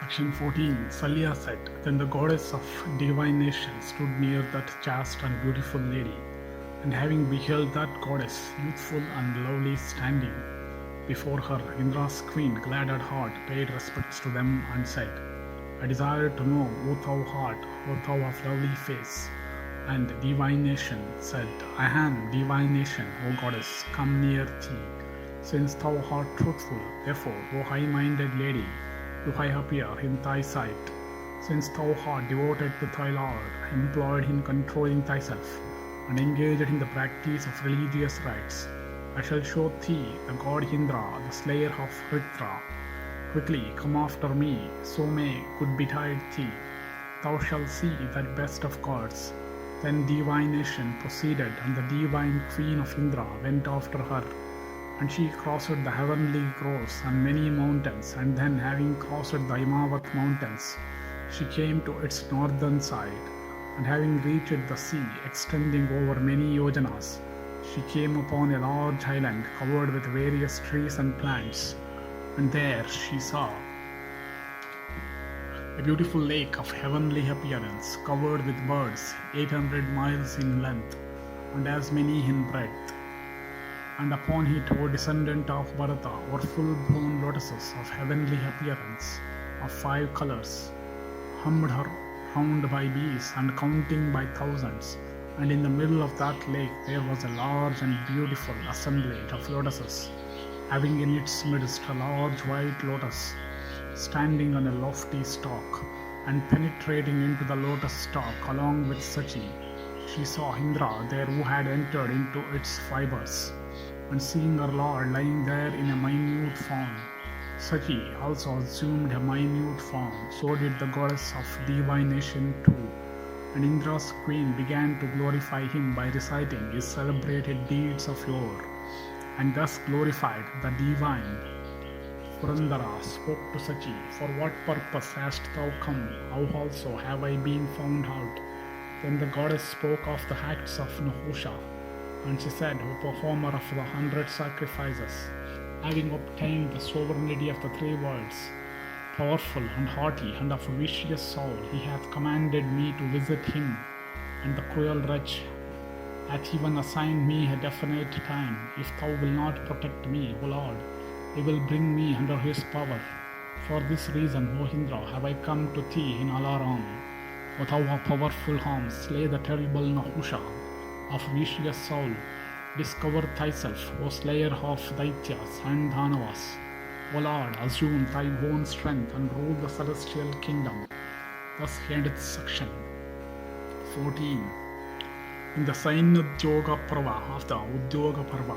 Section 14. Salya said, Then the goddess of divination stood near that chaste and beautiful lady, and having beheld that goddess, youthful and lovely, standing before her, Indra's queen, glad at heart, paid respects to them and said, I desire to know, O thou heart, O thou of lovely face, and divination said, I am divination, O goddess, come near thee, since thou art truthful. Therefore, O high-minded lady, do I appear in thy sight, since thou art devoted to thy Lord, employed in controlling thyself, and engaged in the practice of religious rites. I shall show thee the god Indra, the slayer of Hritra. Quickly come after me, so may good betide thee. Thou shalt see that best of gods. Then divination proceeded, and the divine queen of Indra went after her. And she crossed the heavenly groves and many mountains, and then having crossed the Imavat mountains, she came to its northern side, and having reached the sea extending over many yojanas, she came upon a large island covered with various trees and plants, and there she saw a beautiful lake of heavenly appearance, covered with birds, 800 miles in length, and as many in breadth. And upon it, O descendant of Bharata, were full-blown lotuses of heavenly appearance, of 5 colors, hummed round by bees and counting by thousands. And in the middle of that lake there was a large and beautiful assemblage of lotuses, having in its midst a large white lotus, standing on a lofty stalk, and penetrating into the lotus stalk along with Sachi, she saw Indra there who had entered into its fibers. And seeing her lord lying there in a minute form, Sachi also assumed a minute form, so did the goddess of divination too. And Indra's queen began to glorify him by reciting his celebrated deeds of yore, and thus glorified the divine. Purandara spoke to Sachi, For what purpose hast thou come? How also have I been found out? Then the goddess spoke of the acts of Nahusha, and she said, O performer of the 100 sacrifices, having obtained the sovereignty of the 3 worlds, powerful and haughty and of vicious soul, he hath commanded me to visit him, and the cruel wretch hath even assigned me a definite time. If thou wilt not protect me, O Lord, he will bring me under his power. For this reason, O Indra, have I come to thee in Alaram. O thou of powerful arms, slay the terrible Nahusha of vicious soul. Discover thyself, O slayer of Daityas and Dhanavas. O Lord, assume thy own strength and rule the celestial kingdom. Thus endeth section 14. In the Sainyadyoga Parva of the Udyoga Parva,